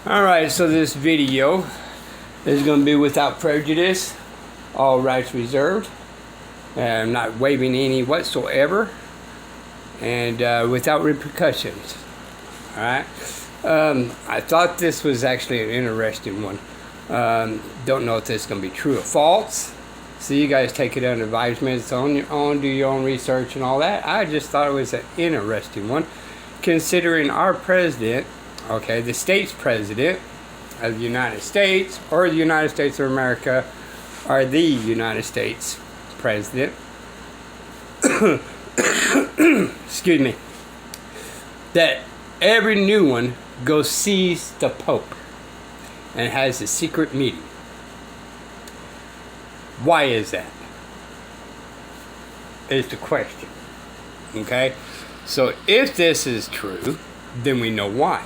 Alright, so this video is going to be without prejudice, all rights reserved. I'm not waiving any whatsoever, and without repercussions. Alright, I thought this was actually an interesting one. Don't know if this is going to be true or false. So you guys take it under advisement. It's on your own, do your own research and all that. I just thought it was an interesting one, considering our president, okay, the state's president of the United States, or the United States of America, or the United States president, excuse me, that every new one goes sees the Pope and has a secret meeting. Why is that? Is the question. Okay? So if this is true, then we know why.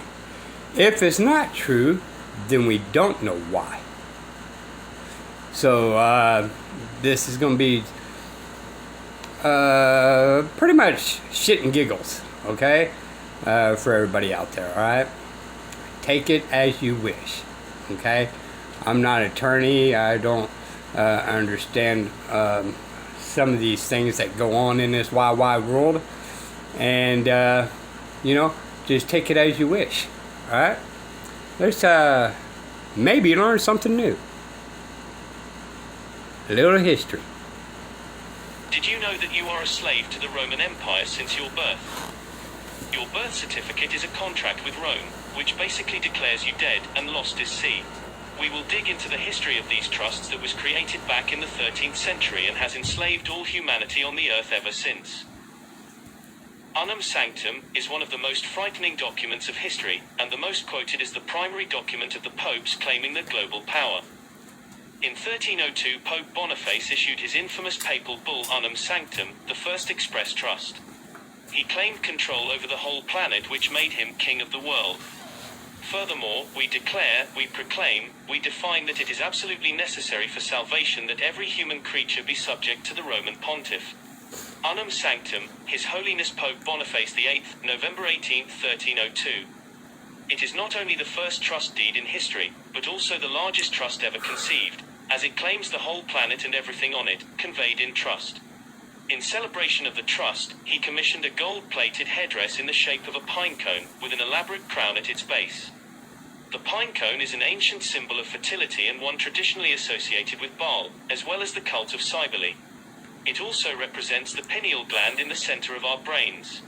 If it's not true, then we don't know why. So this is going to be pretty much shit and giggles, okay? For everybody out there, alright? Take it as you wish, okay? I'm not an attorney. I don't understand some of these things that go on in this wide world. And, just take it as you wish. Alright? Let's maybe learn something new. A little history. Did you know that you are a slave to the Roman Empire since your birth? Your birth certificate is a contract with Rome, which basically declares you dead and lost at sea. We will dig into the history of these trusts that was created back in the 13th century and has enslaved all humanity on the earth ever since. Unum Sanctum is one of the most frightening documents of history, and the most quoted is the primary document of the popes claiming the global power. In 1302, Pope Boniface issued his infamous papal bull Unum Sanctum, the first express trust. He claimed control over the whole planet, which made him king of the world. Furthermore, we declare, we proclaim, we define that it is absolutely necessary for salvation that every human creature be subject to the Roman Pontiff. Unum Sanctum, His Holiness Pope Boniface VIII, November 18, 1302. It is not only the first trust deed in history, but also the largest trust ever conceived, as it claims the whole planet and everything on it, conveyed in trust. In celebration of the trust, he commissioned a gold-plated headdress in the shape of a pine cone, with an elaborate crown at its base. The pine cone is an ancient symbol of fertility and one traditionally associated with Baal, as well as the cult of Cybele. It also represents the pineal gland in the center of our brains.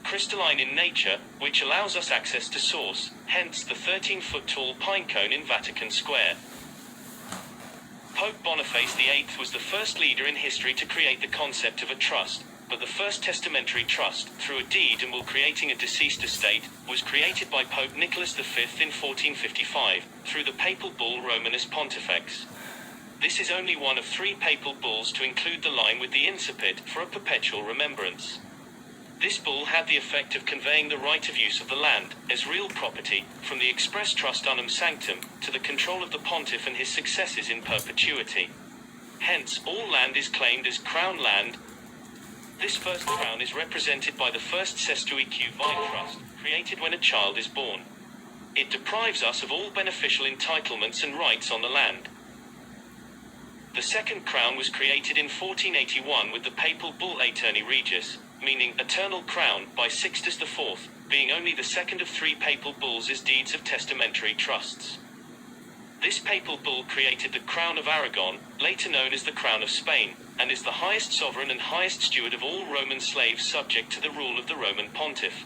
Crystalline in nature, which allows us access to source, hence the 13-foot-tall pine cone in Vatican Square. Pope Boniface VIII was the first leader in history to create the concept of a trust, but the first testamentary trust, through a deed and will creating a deceased estate, was created by Pope Nicholas V in 1455, through the papal bull Romanus Pontifex. This is only one of 3 papal bulls to include the line with the incipit, for a perpetual remembrance. This bull had the effect of conveying the right of use of the land, as real property, from the express trust Unum Sanctum, to the control of the pontiff and his successors in perpetuity. Hence, all land is claimed as crown land. This first crown is represented by the first Sestuique Viae Trust, created when a child is born. It deprives us of all beneficial entitlements and rights on the land. The second crown was created in 1481 with the papal bull Aeterni Regis, meaning eternal crown, by Sixtus IV, being only the second of 3 papal bulls as deeds of testamentary trusts. This papal bull created the Crown of Aragon, later known as the Crown of Spain, and is the highest sovereign and highest steward of all Roman slaves subject to the rule of the Roman Pontiff.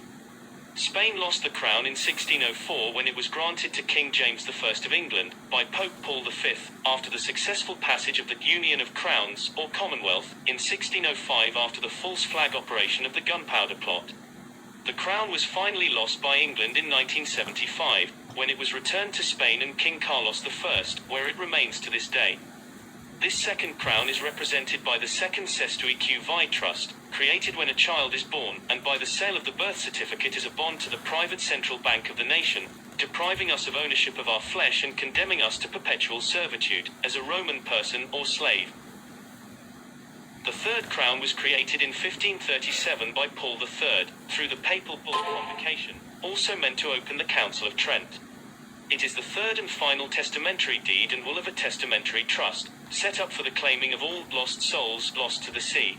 Spain lost the crown in 1604 when it was granted to King James I of England, by Pope Paul V, after the successful passage of the Union of Crowns, or Commonwealth, in 1605 after the false flag operation of the Gunpowder Plot. The crown was finally lost by England in 1975, when it was returned to Spain and King Carlos I, where it remains to this day. This second crown is represented by the second Sestuique Viae Trust, created when a child is born, and by the sale of the birth certificate as a bond to the private central bank of the nation, depriving us of ownership of our flesh and condemning us to perpetual servitude, as a Roman person or slave. The third crown was created in 1537 by Paul III, through the papal bull Convocation, also meant to open the Council of Trent. It is the third and final testamentary deed and will of a testamentary trust, set up for the claiming of all lost souls lost to the sea.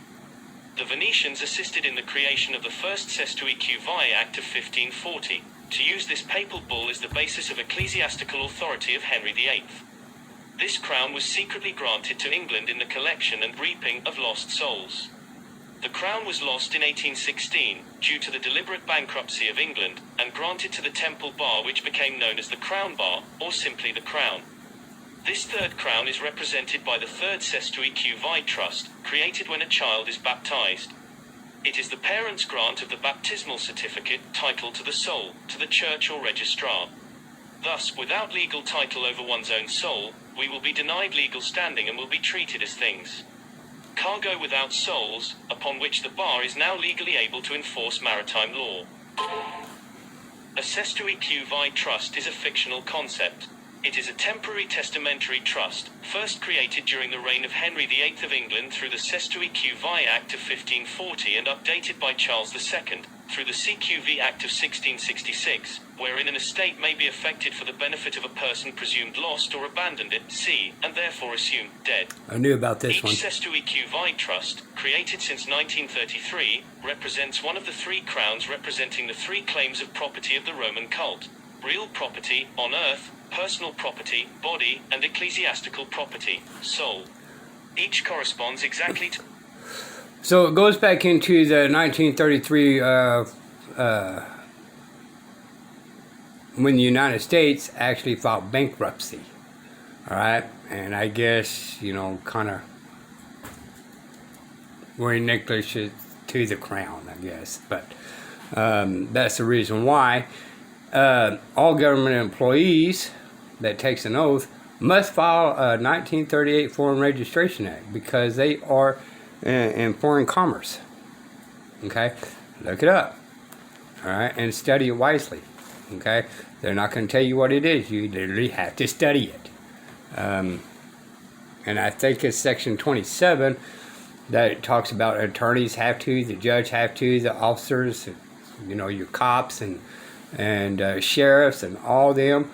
The Venetians assisted in the creation of the first Sestuique Vae Act of 1540, to use this papal bull as the basis of ecclesiastical authority of Henry VIII. This crown was secretly granted to England in the collection and reaping of lost souls. The crown was lost in 1816, due to the deliberate bankruptcy of England, and granted to the Temple Bar, which became known as the Crown Bar, or simply the Crown. This third crown is represented by the third Sestuique Vae Trust, created when a child is baptized. It is the parent's grant of the baptismal certificate, title to the soul, to the church or registrar. Thus, without legal title over one's own soul, we will be denied legal standing and will be treated as things. Cargo without souls, upon which the bar is now legally able to enforce maritime law. A Sestuique Vae Trust is a fictional concept. It is a temporary testamentary trust, first created during the reign of Henry VIII of England through the Sestuique Vae Act of 1540 and updated by Charles II, through the CQV Act of 1666, wherein an estate may be affected for the benefit of a person presumed lost or abandoned at sea, and therefore assumed dead. I knew about this one. Each Sestuique Vae Trust, created since 1933, represents one of the three crowns representing the three claims of property of the Roman cult: real property, on earth; personal property, body; and ecclesiastical property, soul. Each corresponds exactly to... So it goes back into the 1933, when the United States actually filed bankruptcy. All right, and I guess, kind of were English to the crown, I guess. But that's the reason why all government employees that takes an oath must file a 1938 Foreign Registration Act, because they are in foreign commerce. Okay, look it up. All right, and study it wisely. Okay, they're not going to tell you what it is. You literally have to study it. And I think it's section 27 that talks about attorneys have to, the judge have to, the officers, your cops and sheriffs and all them,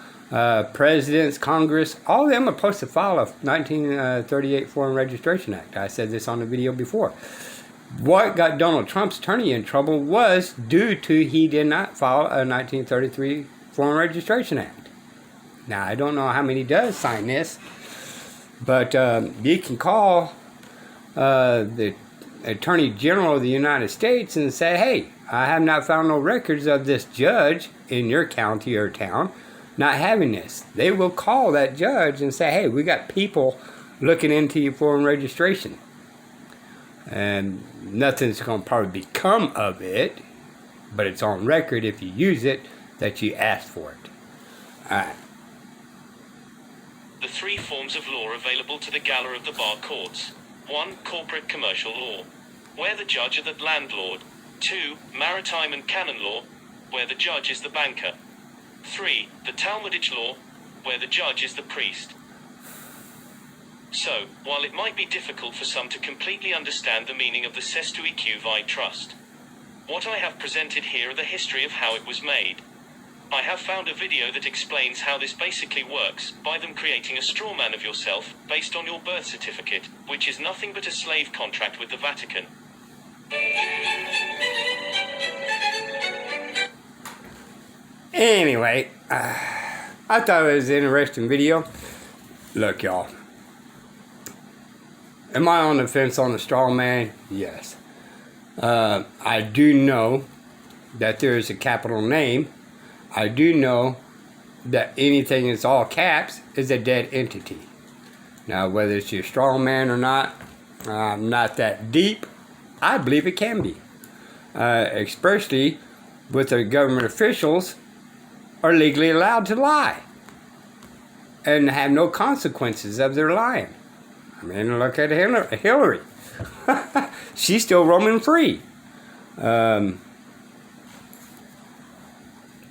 presidents, Congress, all of them are supposed to file a 1938 Foreign Registration Act. I said this on the video before. What got Donald Trump's attorney in trouble was due to he did not file a 1933 Foreign Registration Act. Now, I don't know how many does sign this, but you can call the Attorney General of the United States and say, hey, I have not found no records of this judge in your county or town not having this. They will call that judge and say, hey, we got people looking into your foreign registration. And nothing's going to probably become of it, but it's on record if you use it that you asked for it. All right. The three forms of law available to the Galler of the Bar Courts. 1. Corporate commercial law, where the judge is the landlord. 2. Maritime and canon law, where the judge is the banker. 3. The Talmudic law, where the judge is the priest. So, while it might be difficult for some to completely understand the meaning of the Sestuique Vae Trust, what I have presented here are the history of how it was made. I have found a video that explains how this basically works, by them creating a straw man of yourself, based on your birth certificate, which is nothing but a slave contract with the Vatican. Anyway, I thought it was an interesting video. Look, y'all. Am I on the fence on the straw man? Yes. I do know that there is a capital name. I do know that anything that's all caps is a dead entity. Now, whether it's your straw man or not, I'm not that deep. I believe it can be. Especially with the government officials are legally allowed to lie and have no consequences of their lying. I mean, look at Hillary. She's still roaming free.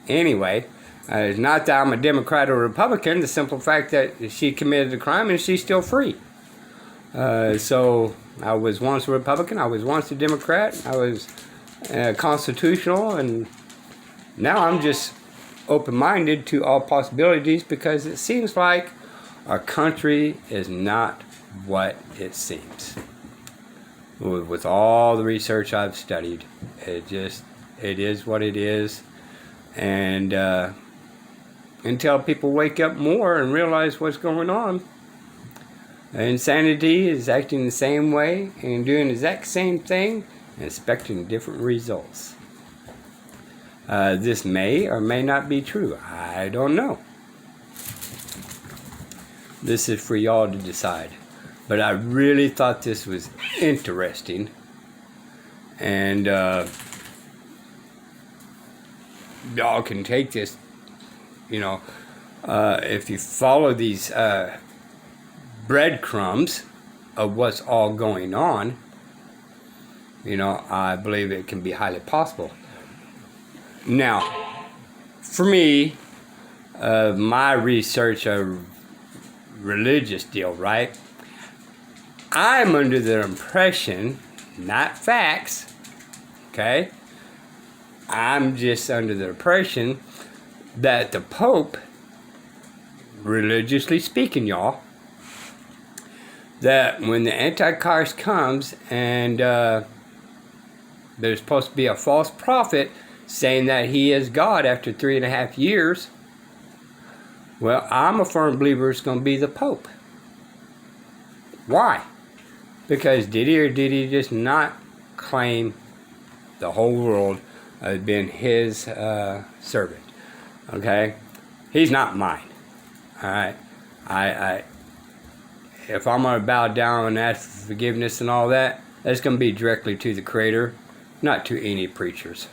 Anyway, it's not that I'm a Democrat or Republican. The simple fact that she committed a crime and she's still free. So I was once a Republican. I was once a Democrat. I was constitutional, and now I'm just open-minded to all possibilities, because it seems like our country is not what it seems. With all the research I've studied, it is what it is. And until people wake up more and realize what's going on, insanity is acting the same way and doing the exact same thing and expecting different results. This may or may not be true. I don't know. This is for y'all to decide. But I really thought this was interesting. And y'all can take this, if you follow these breadcrumbs of what's all going on, I believe it can be highly possible. Now, for me, my research of religious deal, right? I'm under the impression, not facts, okay? I'm just under the impression that the Pope, religiously speaking, y'all, that when the Antichrist comes and there's supposed to be a false prophet saying that he is God after 3.5 years, well, I'm a firm believer it's going to be the Pope. Why? Because did he or did he just not claim the whole world as being his servant? Okay? He's not mine. Alright? If I'm going to bow down and ask for forgiveness and all that, that's going to be directly to the Creator, not to any preachers.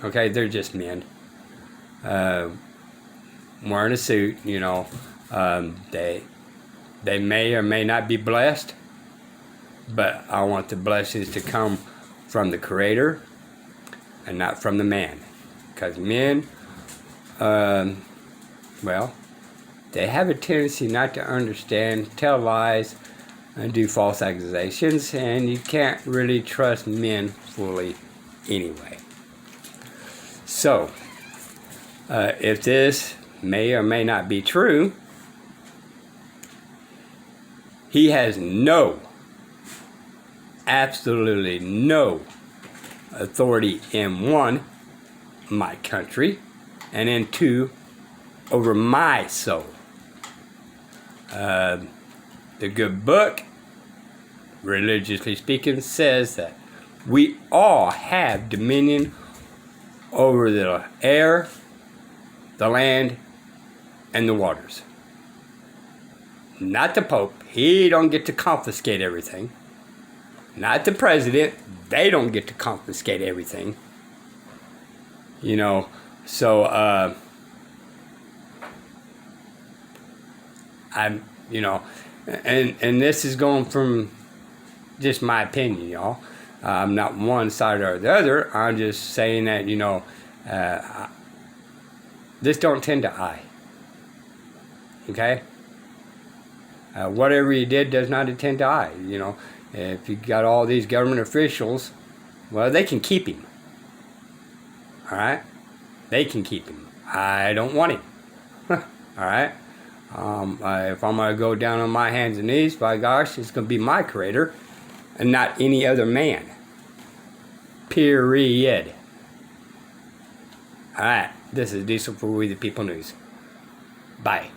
Okay? They're just men. Wearing a suit, they may or may not be blessed, but I want the blessings to come from the Creator and not from the man. Because men, they have a tendency not to understand, tell lies, and do false accusations, and you can't really trust men fully anyway. So, if this may or may not be true, he has absolutely no authority in 1, my country, and in 2, over my soul. The good book, religiously speaking, says that we all have dominion over the air, the land, and the waters. Not the Pope. He don't get to confiscate everything. Not the president. They don't get to confiscate everything. So I'm, and this is going from just my opinion, y'all. I'm not one side or the other. I'm just saying that, this don't tend to I. Okay? Whatever he did does not attend to I. If you got all these government officials, well, they can keep him. All right? They can keep him. I don't want him. All right? If I'm going to go down on my hands and knees, by gosh, it's going to be my Creator and not any other man. Period. All right. This is Diesel for We the People News. Bye.